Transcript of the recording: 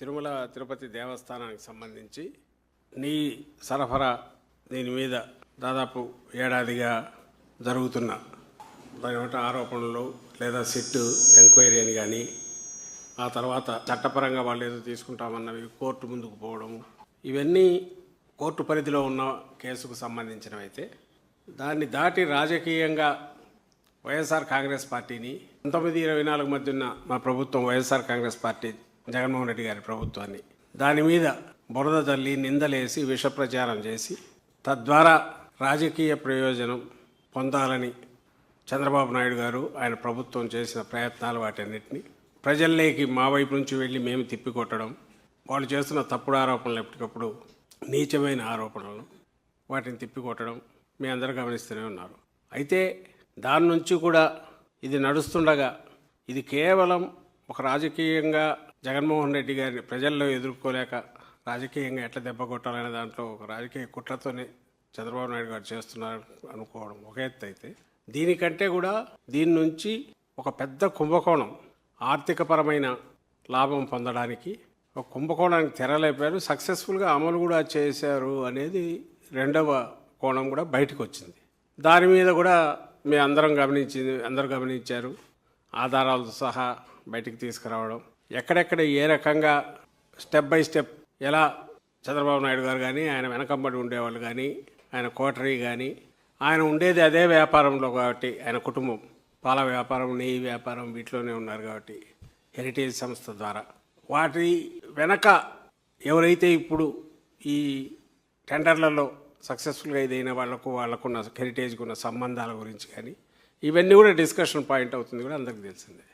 తిరుమల తిరుపతి దేవస్థానానికి సంబంధించి నీ సరఫరా దీని మీద దాదాపు ఏడాదిగా జరుగుతున్న దాని ఆరోపణలు లేదా సిట్ ఎంక్వైరీ అని కానీ ఆ తర్వాత చట్టపరంగా వాళ్ళు ఏదో తీసుకుంటామన్నవి కోర్టు ముందుకు పోవడము ఇవన్నీ కోర్టు పరిధిలో ఉన్న కేసుకు సంబంధించినవైతే దాన్ని దాటి రాజకీయంగా వైఎస్ఆర్ కాంగ్రెస్ పార్టీని 1924 మధ్య ఉన్న మా ప్రభుత్వం వైఎస్ఆర్ కాంగ్రెస్ పార్టీ జగన్మోహన్ రెడ్డి గారి ప్రభుత్వాన్ని దాని మీద బురద తల్లి నిందలేసి విష ప్రచారం చేసి తద్వారా రాజకీయ ప్రయోజనం పొందాలని చంద్రబాబు నాయుడు గారు ఆయన ప్రభుత్వం చేసిన ప్రయత్నాలు వాటన్నిటిని ప్రజల్లోకి మా వైపు నుంచి వెళ్ళి మేము తిప్పికొట్టడం వాళ్ళు చేస్తున్న తప్పుడు ఆరోపణలు ఎప్పటికప్పుడు నీచమైన ఆరోపణలు వాటిని తిప్పికొట్టడం మీ అందరూ గమనిస్తూనే ఉన్నారు. అయితే దాని నుంచి కూడా ఇది నడుస్తుండగా ఇది కేవలం ఒక రాజకీయంగా జగన్మోహన్ రెడ్డి గారిని ప్రజల్లో ఎదుర్కోలేక రాజకీయంగా ఎట్లా దెబ్బ కొట్టాలనే దాంట్లో ఒక రాజకీయ కుట్రతోనే చంద్రబాబు నాయుడు గారు చేస్తున్నారు అనుకోవడం ఒక ఎత్తు అయితే, దీనికంటే కూడా దీని నుంచి ఒక పెద్ద కుంభకోణం ఆర్థికపరమైన లాభం పొందడానికి ఒక కుంభకోణానికి తెరలేపారు, సక్సెస్ఫుల్గా అమలు కూడా చేశారు అనేది రెండవ కోణం కూడా బయటకు వచ్చింది. దాని మీద కూడా మేము అందరూ గమనించారు. ఆధారాలతో సహా బయటికి తీసుకురావడం, ఎక్కడెక్కడ ఏ రకంగా స్టెప్ బై స్టెప్ ఎలా చంద్రబాబు నాయుడు గారు కానీ ఆయన వెనకంబడి ఉండేవాళ్ళు కానీ ఆయన కోటరీ కానీ ఆయన ఉండేది అదే వ్యాపారంలో కాబట్టి ఆయన కుటుంబం పాల వ్యాపారం నెయ్యి వ్యాపారం వీటిలోనే ఉన్నారు కాబట్టి హెరిటేజ్ సంస్థ ద్వారా వాటి వెనక ఎవరైతే ఇప్పుడు ఈ టెండర్లలో సక్సెస్ఫుల్గా ఇదైన వాళ్ళకున్న హెరిటేజ్కి ఉన్న సంబంధాల గురించి కానీ ఇవన్నీ కూడా డిస్కషన్ పాయింట్ అవుతుంది కూడా అందరికీ తెలిసిందే.